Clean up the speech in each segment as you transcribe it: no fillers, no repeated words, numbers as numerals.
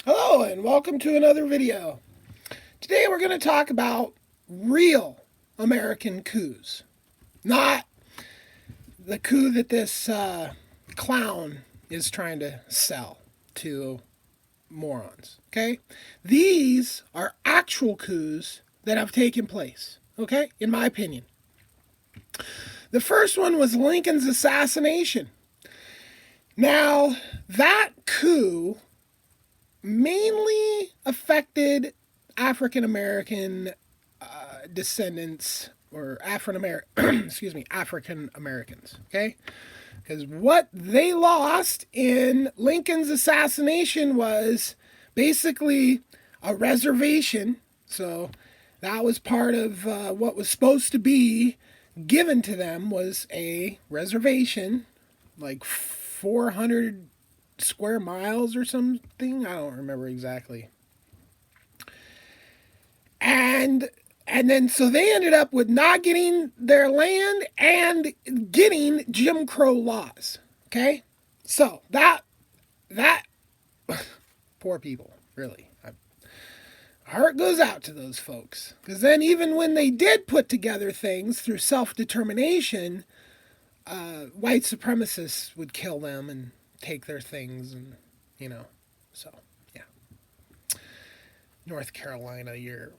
Hello and welcome to another video. Today we're going to talk about real American coups, not the coup that this clown is trying to sell to morons. Okay? These are actual coups that have taken place, okay, in my opinion. The first one was Lincoln's assassination. Now, that coup mainly affected African American descendants or African Americans. Okay, because what they lost in Lincoln's assassination was basically a reservation. So that was part of what was supposed to be given to them was a reservation, like 400 square miles or something. I don't remember exactly. And then so they ended up with not getting their land and getting Jim Crow laws. Okay? So that poor people, really. Heart goes out to those folks. Because then even when they did put together things through self-determination, white supremacists would kill them and take their things and, so, yeah. North Carolina, your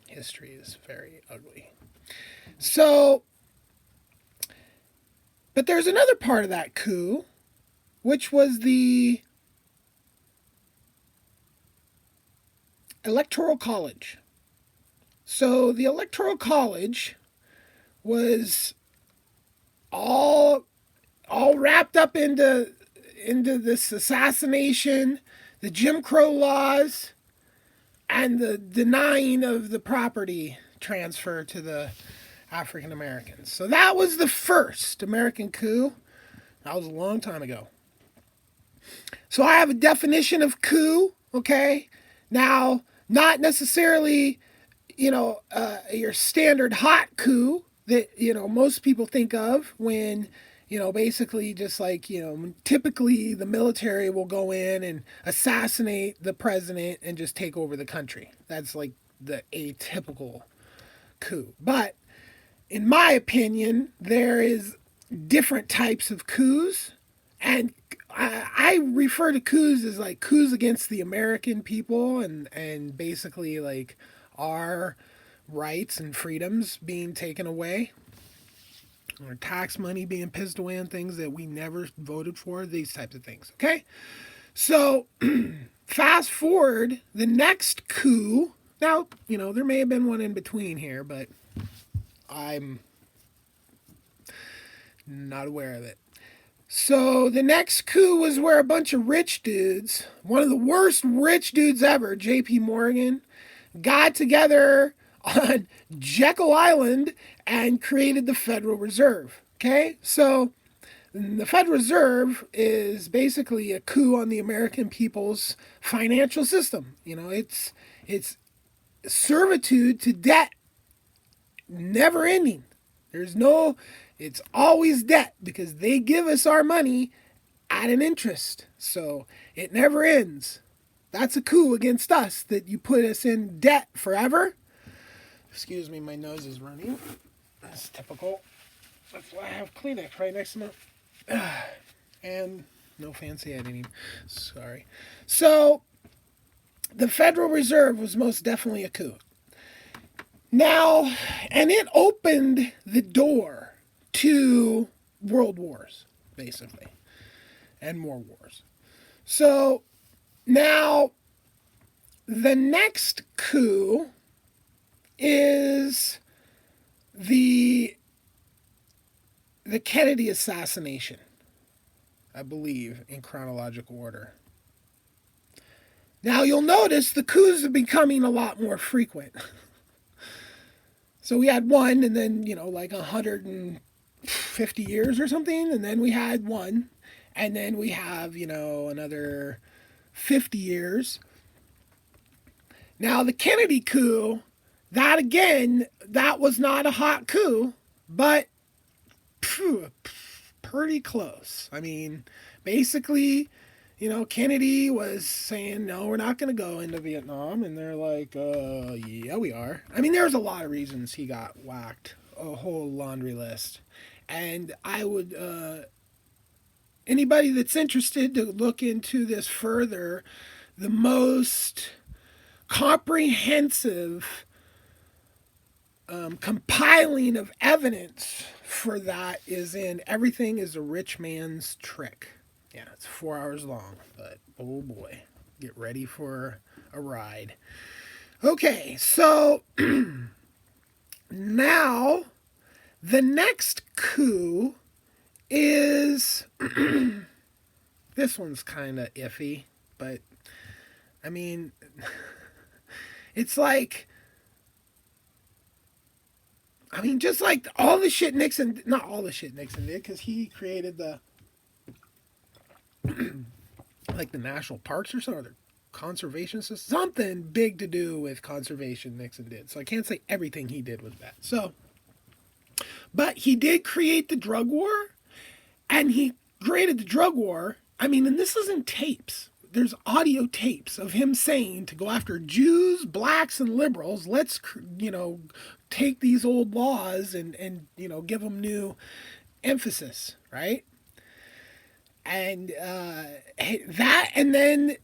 history is very ugly. So, but there's another part of that coup, which was the Electoral College. So the Electoral College was all wrapped up into this assassination, the Jim Crow laws, and the denying of the property transfer to the African Americans. So that was the first American coup. That was a long time ago. So I have a definition of coup, okay? Now, not necessarily, your standard hot coup that, most people think of when, basically just like, typically the military will go in and assassinate the president and just take over the country. That's like the atypical coup. But in my opinion, there is different types of coups, and I refer to coups as like coups against the American people and basically like our rights and freedoms being taken away, or tax money being pissed away on things that we never voted for, these types of things. Okay? So, fast forward the next coup. Now, there may have been one in between here, but I'm not aware of it. So the next coup was where a bunch of rich dudes, one of the worst rich dudes ever, J.P. Morgan, got together on Jekyll Island and created the Federal Reserve. Okay? So the Federal Reserve is basically a coup on the American people's financial system. It's servitude to debt, never ending. It's always debt because they give us our money at an interest. So it never ends. That's a coup against us that you put us in debt forever. Excuse me, my nose is running. That's typical. That's why I have Kleenex right next to me. And no fancy editing. Sorry. So the Federal Reserve was most definitely a coup. Now, and it opened the door to world wars, basically, and more wars. So now the next coup is the Kennedy assassination, I believe, in chronological order. Now you'll notice the coups are becoming a lot more frequent. So we had one, and then, like 150 years or something, and then we had one, and then we have, another 50 years. Now, the Kennedy coup, that again, that was not a hot coup, but pretty close. I mean, basically, Kennedy was saying, no, we're not going to go into Vietnam. And they're like, yeah, we are. I mean, there's a lot of reasons he got whacked, a whole laundry list. And I would, anybody that's interested to look into this further, the most comprehensive compiling of evidence for that is in Everything is a Rich Man's Trick. Yeah, it's 4 hours long, but oh boy, get ready for a ride. Okay, so now the next coup is this one's kind of iffy, but I mean, it's like, just like all the shit Nixon, not all the shit Nixon did, because he created the, like the national parks or something, or the conservation system, something big to do with conservation Nixon did. So I can't say everything he did was bad. So, but he did create the drug war, and he created the drug war. I mean, and this is in tapes. There's audio tapes of him saying to go after Jews, blacks, and liberals. Let's, take these old laws and give them new emphasis, right? And that, and then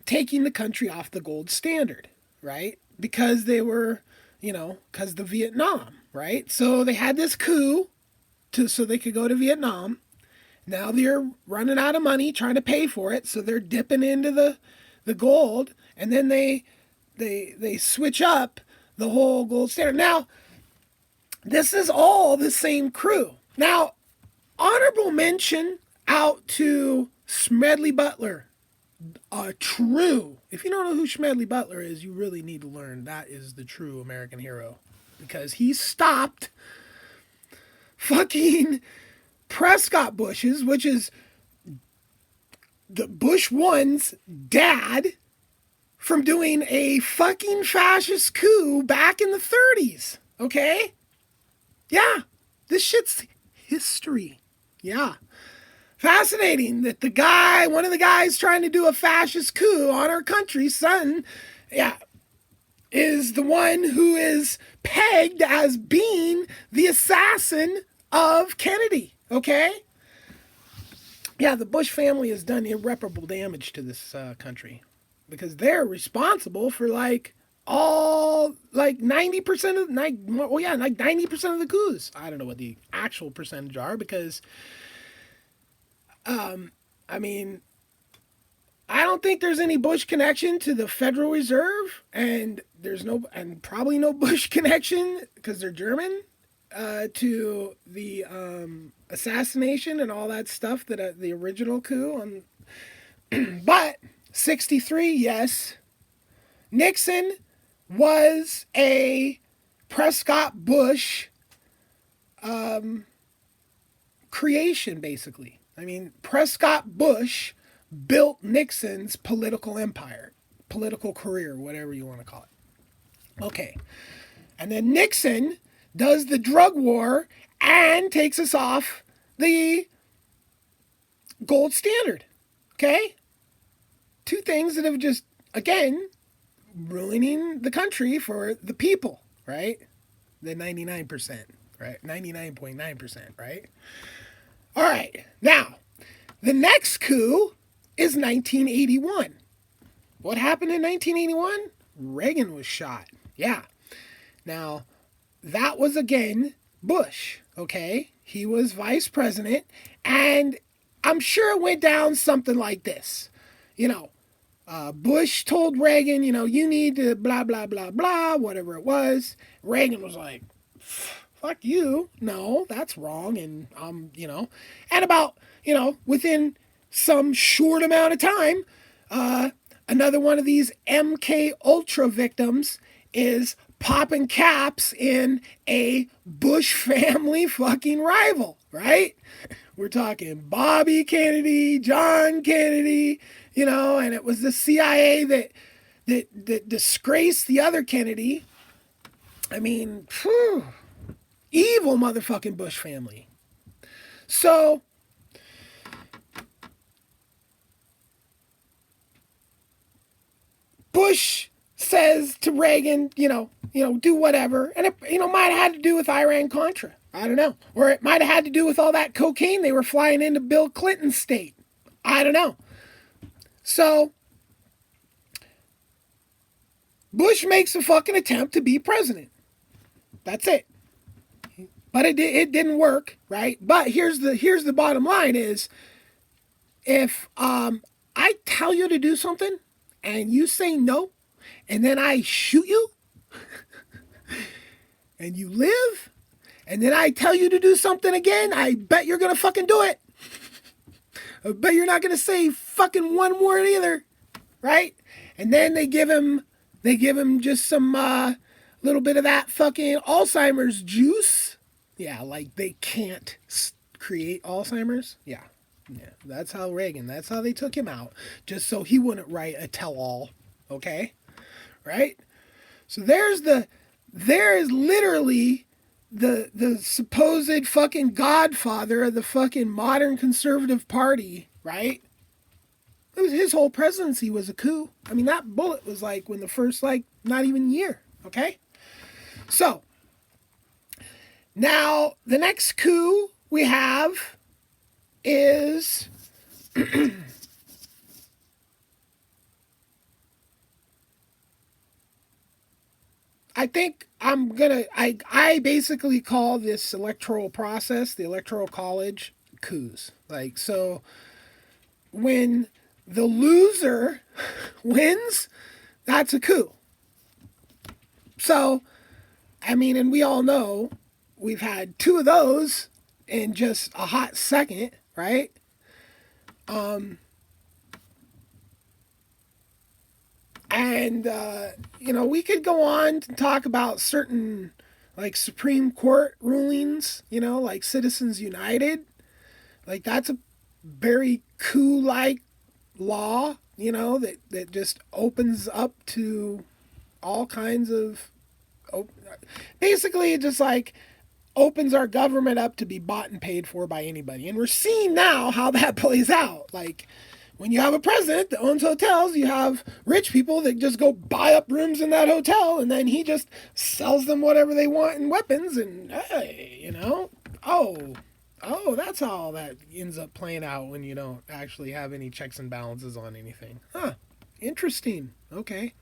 taking the country off the gold standard, right? Because they were, because the Vietnam, right? So they had this coup so they could go to Vietnam. Now they're running out of money trying to pay for it, so they're dipping into the gold, and then they switch up the whole gold standard. Now, this is all the same crew. Now, honorable mention out to Smedley Butler. True. If you don't know who Smedley Butler is, you really need to learn. That is the true American hero. Because he stopped fucking Prescott Bush's, which is the Bush one's dad, from doing a fucking fascist coup back in the 30s. Okay? Yeah. This shit's history. Yeah. Fascinating that one of the guys trying to do a fascist coup on our country's son, yeah, is the one who is pegged as being the assassin of Kennedy. Okay? Yeah, the Bush family has done irreparable damage to this country because they're responsible for like 90% of like 90% of the coups. I don't know what the actual percentage are because I mean, I don't think there's any Bush connection to the Federal Reserve, and probably no Bush connection because they're German to the assassination and all that stuff that the original coup on. But 63, yes, Nixon was a Prescott Bush creation, basically. I mean, Prescott Bush built Nixon's political empire, political career, whatever you want to call it. Okay. And then Nixon does the drug war and takes us off the gold standard. Okay? Two things that have just, again, ruining the country for the people, right? The 99%, right? 99.9%, right? All right. Now, the next coup is 1981. What happened in 1981? Reagan was shot. Yeah. Now, that was again Bush, okay? He was vice president, and I'm sure it went down something like this. Bush told Reagan, you need to blah, blah, blah, blah, whatever it was. Reagan was like, fuck you. No, that's wrong. And, and about, within some short amount of time, another one of these MK Ultra victims is popping caps in a Bush family fucking rival, right? We're talking Bobby Kennedy, John Kennedy, and it was the CIA that disgraced the other Kennedy. I mean, evil motherfucking Bush family. So Bush says to Reagan, do whatever. And it, might have had to do with Iran-Contra. I don't know. Or it might have had to do with all that cocaine they were flying into Bill Clinton's state. I don't know. So, Bush makes a fucking attempt to be president. That's it. But it didn't work, right? But here's the bottom line is, if I tell you to do something and you say no, and then I shoot you, and you live, and then I tell you to do something again, I bet you're gonna fucking do it. I bet you're not gonna say fucking one word either, right? And then they give him just some little bit of that fucking Alzheimer's juice. Yeah, like they can't create Alzheimer's. Yeah, that's how they took him out, just so he wouldn't write a tell-all. Okay, right? So there is literally the supposed fucking godfather of the fucking modern conservative party, right? It was his whole presidency was a coup. I mean, that bullet was like when the first not even year. Okay, so now the next coup we have is I think I basically call this electoral process, the electoral college, coups. Like, so when the loser wins, that's a coup. So, I mean, and we all know we've had two of those in just a hot second, right? And, we could go on to talk about certain, like, Supreme Court rulings, like Citizens United. Like, that's a very coup-like law, that just opens up to all kinds of... Basically, it just, like, opens our government up to be bought and paid for by anybody. And we're seeing now how that plays out. Like, when you have a president that owns hotels, you have rich people that just go buy up rooms in that hotel, and then he just sells them whatever they want in weapons, and hey, that's how that ends up playing out when you don't actually have any checks and balances on anything. Huh, interesting. Okay.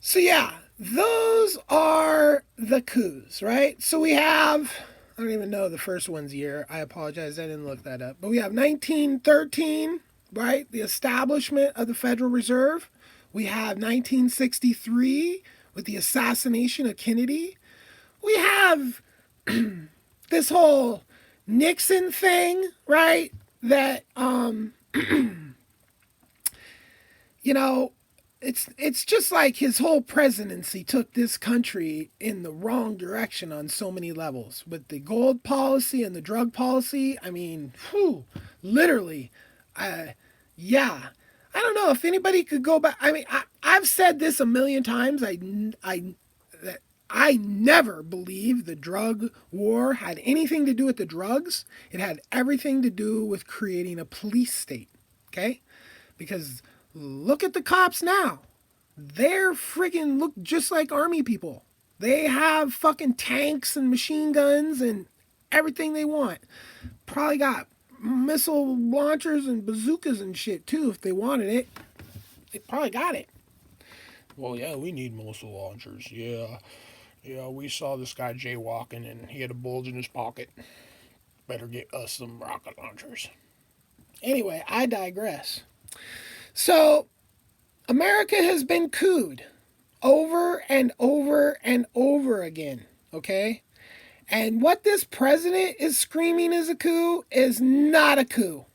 So yeah, those are the coups, right? So we have, I don't even know the first one's year. I apologize, I didn't look that up. But we have 1913, right? The establishment of the Federal Reserve. We have 1963 with the assassination of Kennedy. We have this whole Nixon thing, right? That, it's just like his whole presidency took this country in the wrong direction on so many levels. With the gold policy and the drug policy, I mean, literally, yeah. I don't know if anybody could go back. I mean, I've said this a million times. I never believed the drug war had anything to do with the drugs. It had everything to do with creating a police state, okay? Because look at the cops now. They're friggin' look just like army people. They have fucking tanks and machine guns and everything they want. Probably got missile launchers and bazookas and shit too if they wanted it. They probably got it. Well, yeah, we need missile launchers. Yeah, we saw this guy jaywalking and he had a bulge in his pocket. Better get us some rocket launchers. Anyway, I digress. So, America has been couped over and over and over again, okay? And what this president is screaming is a coup is not a coup.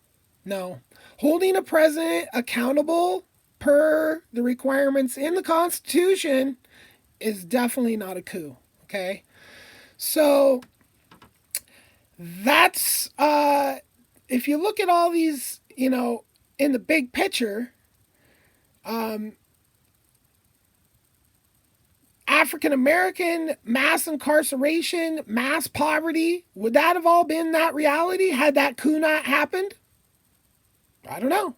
No. Holding a president accountable per the requirements in the Constitution is definitely not a coup, okay? So that's, if you look at all these, in the big picture, African American mass incarceration, mass poverty, would that have all been that reality had that coup not happened? I don't know.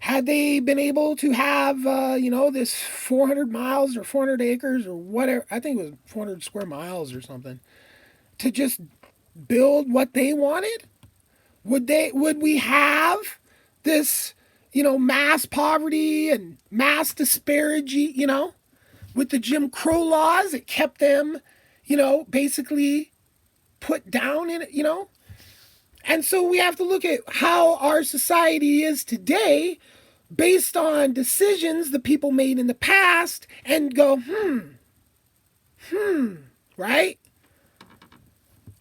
Had they been able to have, this 400 miles or 400 acres or whatever, I think it was 400 square miles or something, to just build what they wanted? Would we have this, mass poverty and mass disparity, with the Jim Crow laws that kept them, basically put down in it. And so we have to look at how our society is today based on decisions the people made in the past and go, right?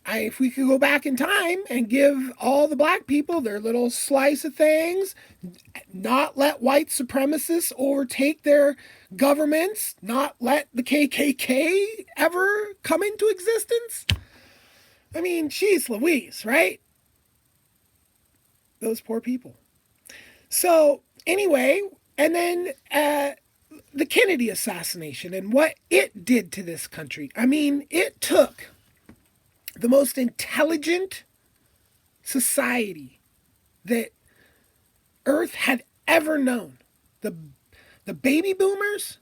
If we could go back in time and give all the black people their little slice of things, not let white supremacists overtake their governments, not let the KKK ever come into existence. I mean, geez Louise, right? Those poor people. So anyway, and then the Kennedy assassination and what it did to this country. I mean, it took the most intelligent society that Earth had ever known. The baby boomers,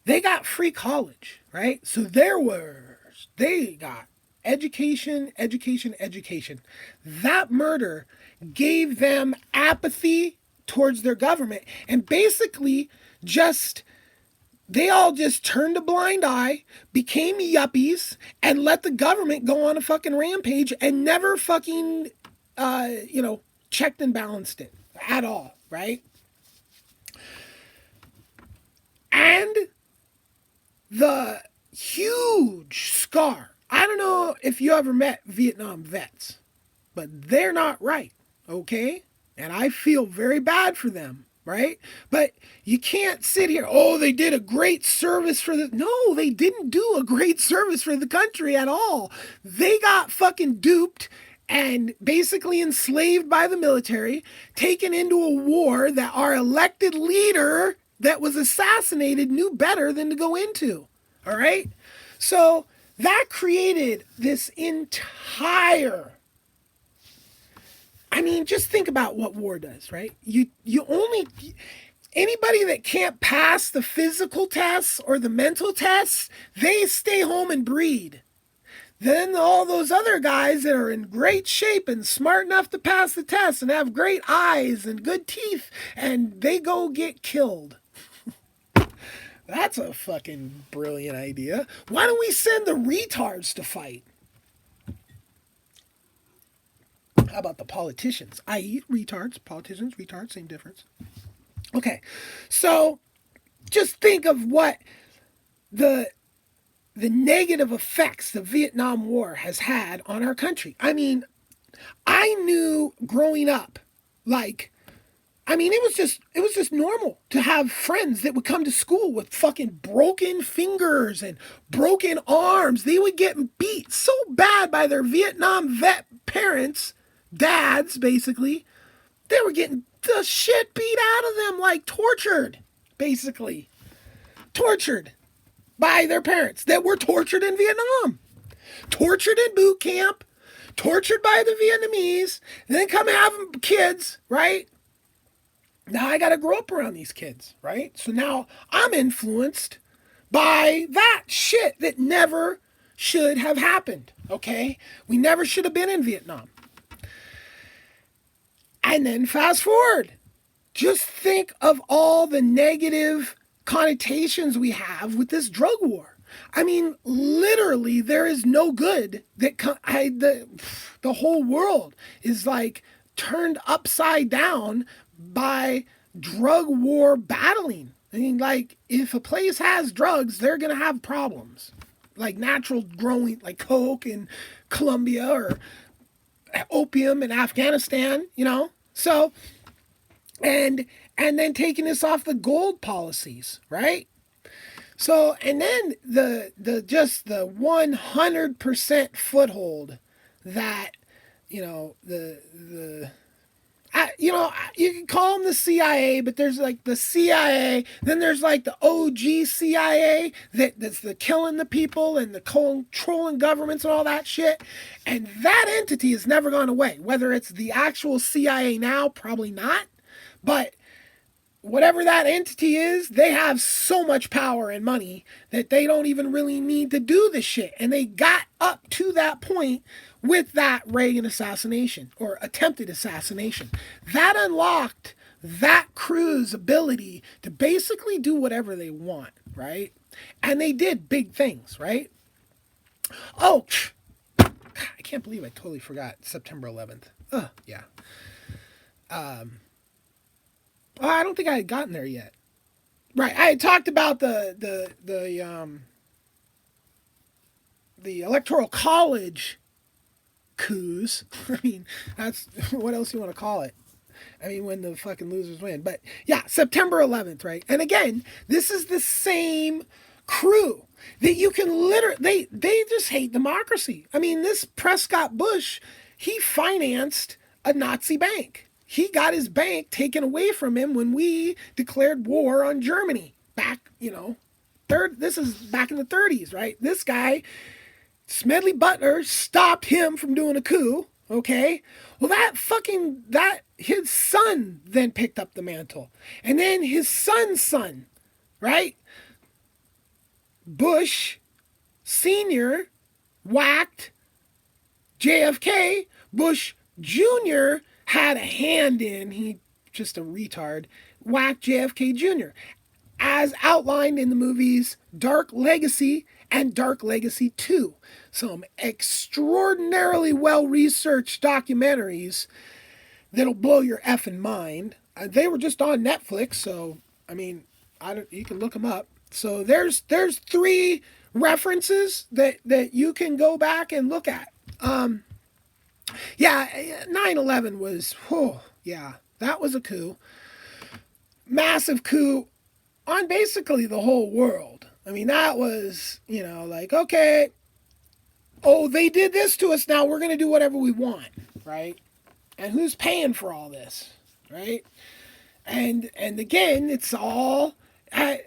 they got free college, right? So they got education, education, education. That murder gave them apathy towards their government and basically they all just turned a blind eye, became yuppies, and let the government go on a fucking rampage and never fucking, checked and balanced it at all, right? And the huge scar. I don't know if you ever met Vietnam vets, but they're not right, okay? And I feel very bad for them, right? But you can't sit here, they did a great service for the... No, they didn't do a great service for the country at all. They got fucking duped and basically enslaved by the military, taken into a war that our elected leader that was assassinated knew better than to go into, all right? So that created this entire... I mean, just think about what war does, right? Anybody that can't pass the physical tests or the mental tests, they stay home and breed. Then all those other guys that are in great shape and smart enough to pass the test and have great eyes and good teeth, and they go get killed. That's a fucking brilliant idea. Why don't we send the retards to fight? How about the politicians? I.e. retards, politicians, retards, same difference. Okay, so just think of what the negative effects the Vietnam War has had on our country. I mean, I knew growing up, it was just normal to have friends that would come to school with fucking broken fingers and broken arms. They would get beat so bad by their Vietnam vet parents, dads, basically. They were getting the shit beat out of them, like tortured, basically. Tortured by their parents that were tortured in Vietnam. Tortured in boot camp, tortured by the Vietnamese, then come have kids, right? Now I got to grow up around these kids, right? So now I'm influenced by that shit that never should have happened, okay? We never should have been in Vietnam. And then fast forward. Just think of all the negative connotations we have with this drug war. I mean, literally, there is no good that the whole world is like turned upside down by drug war battling. I mean, like, if a place has drugs, they're going to have problems. Like natural growing, like coke in Colombia or opium in Afghanistan, So, and then taking this off the gold policies, right? So, and then the 100% foothold that, you can call them the CIA, but there's like the CIA, then there's like the OG CIA that's the killing the people and the controlling governments and all that shit. And that entity has never gone away. Whether it's the actual CIA now, probably not. But whatever that entity is, they have so much power and money that they don't even really need to do the shit. And they got up to that point with that Reagan assassination or attempted assassination. That unlocked that crew's ability to basically do whatever they want, right? And they did big things, right? Oh, I can't believe I totally forgot September 11th. Yeah. Oh, I don't think I had gotten there yet. Right, I had talked about the electoral college coups. I mean, that's what else you want to call it. I mean, when the fucking losers win. But yeah, September 11th, right? And again, this is the same crew that you can literally, they just hate democracy. I mean, this Prescott Bush, he financed a Nazi bank. He got his bank taken away from him when we declared war on Germany back, this is back in the 30s, right? This guy, Smedley Butler, stopped him from doing a coup. Okay. Well, his son then picked up the mantle. And then his son's son, right? Bush Sr. whacked JFK. Bush Jr. had a hand in, he just a retard, whacked JFK Jr. As outlined in the movies Dark Legacy and Dark Legacy 2. Some extraordinarily well-researched documentaries that'll blow your effing mind. They were just on Netflix, so, I mean, you can look them up. So there's 3 references that you can go back and look at. Yeah, 9/11 was, yeah, that was a coup. Massive coup on basically the whole world. I mean, that was, okay, oh, they did this to us, now we're going to do whatever we want, right? And who's paying for all this, right? And again, it's all the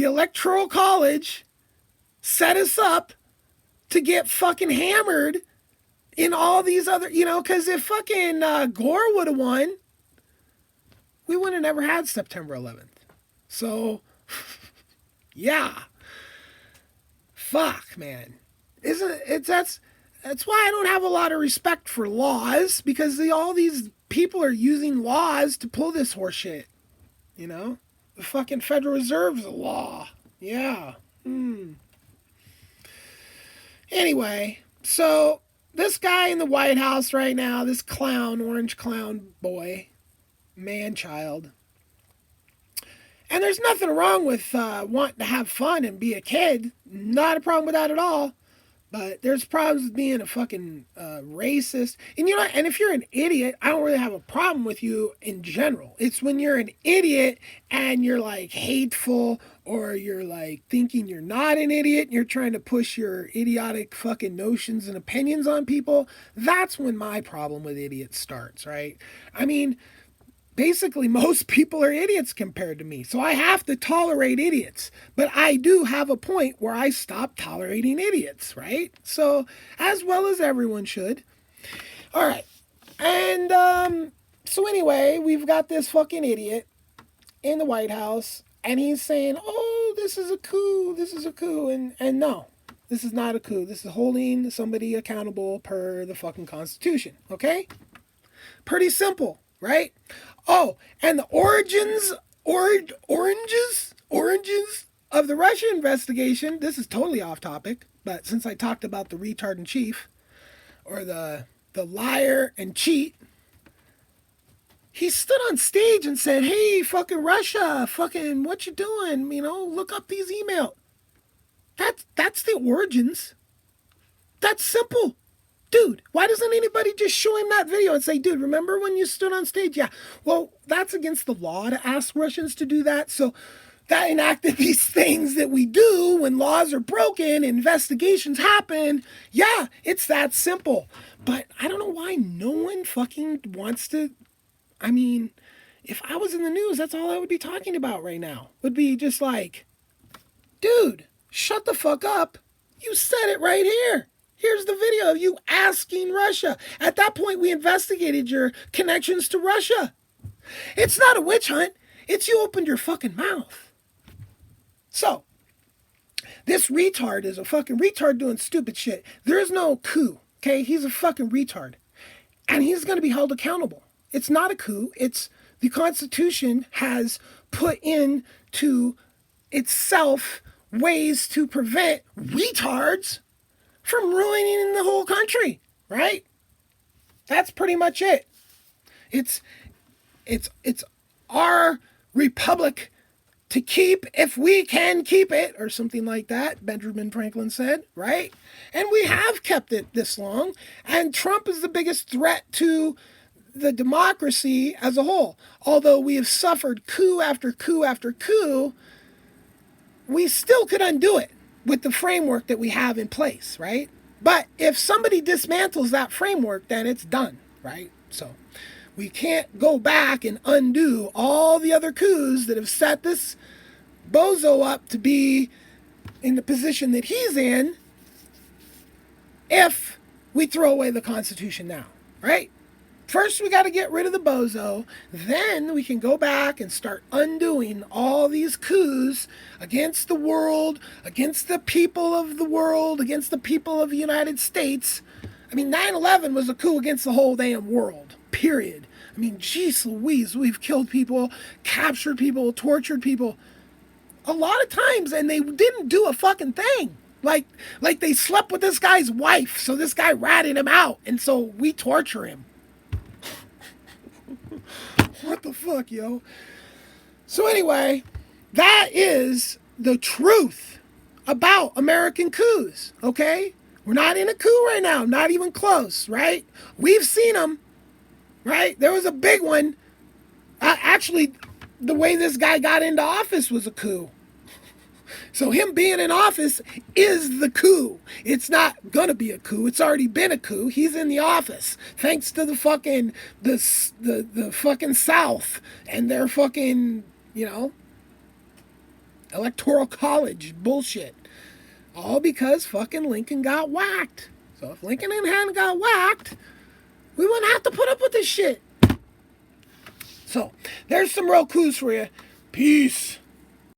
Electoral College set us up to get fucking hammered in all these other, because if fucking Gore would have won, we would have never had September 11th. So, yeah. Fuck, man. That's why I don't have a lot of respect for laws, because all these people are using laws to pull this horse shit. The fucking Federal Reserve's a law. Yeah. Anyway, so this guy in the White House right now, this clown, orange clown boy, man-child. And there's nothing wrong with wanting to have fun and be a kid. Not a problem with that at all. But there's problems with being a fucking racist. And and if you're an idiot, I don't really have a problem with you in general. It's when you're an idiot and you're like hateful, or you're like thinking you're not an idiot and you're trying to push your idiotic fucking notions and opinions on people. That's when my problem with idiots starts, right? I mean, basically most people are idiots compared to me. So I have to tolerate idiots. But I do have a point where I stop tolerating idiots, right? So, as well as everyone should. All right. And so anyway, we've got this fucking idiot in the White House, and he's saying, oh, this is a coup, this is a coup. And no, this is not a coup. This is holding somebody accountable per the fucking Constitution, okay? Pretty simple, right? Oh, and the oranges of the Russia investigation, this is totally off topic, but since I talked about the retard in chief, or the liar and cheat, he stood on stage and said, hey, fucking Russia, fucking what you doing? Look up these emails. That's the origins. That's simple. Dude, why doesn't anybody just show him that video and say, dude, remember when you stood on stage? Yeah. Well, that's against the law to ask Russians to do that. So that enacted these things that we do when laws are broken, investigations happen. Yeah, it's that simple. But I don't know why no one fucking wants to. I mean, if I was in the news, that's all I would be talking about right now. Would be just like, dude, shut the fuck up. You said it right here. Here's the video of you asking Russia. At that point, we investigated your connections to Russia. It's not a witch hunt. It's you opened your fucking mouth. So, this retard is a fucking retard doing stupid shit. There is no coup, okay? He's a fucking retard. And he's going to be held accountable. It's not a coup. It's the Constitution has put into itself ways to prevent retards from ruining the whole country, right? That's pretty much it. It's our republic to keep if we can keep it, or something like that, Benjamin Franklin said, right? And we have kept it this long, and Trump is the biggest threat to the democracy as a whole. Although we have suffered coup after coup after coup, we still could undo it with the framework that we have in place, right? But if somebody dismantles that framework, then it's done, right? So we can't go back and undo all the other coups that have set this bozo up to be in the position that he's in if we throw away the Constitution now, right? First, we got to get rid of the bozo. Then we can go back and start undoing all these coups against the world, against the people of the world, against the people of the United States. I mean, 9/11 was a coup against the whole damn world, period. I mean, geez Louise, we've killed people, captured people, tortured people a lot of times, and they didn't do a fucking thing. Like they slept with this guy's wife, so this guy ratted him out, and so we torture him. What the fuck, yo? So anyway, that is the truth about American coups, okay? We're not in a coup right now, not even close, right? We've seen them, right? There was a big one. Actually, the way this guy got into office was a coup. So him being in office is the coup. It's not gonna be a coup. It's already been a coup. He's in the office thanks to the fucking the fucking South and their fucking, electoral college bullshit. All because fucking Lincoln got whacked. So if Lincoln hadn't got whacked, we wouldn't have to put up with this shit. So there's some real coups for you. Peace.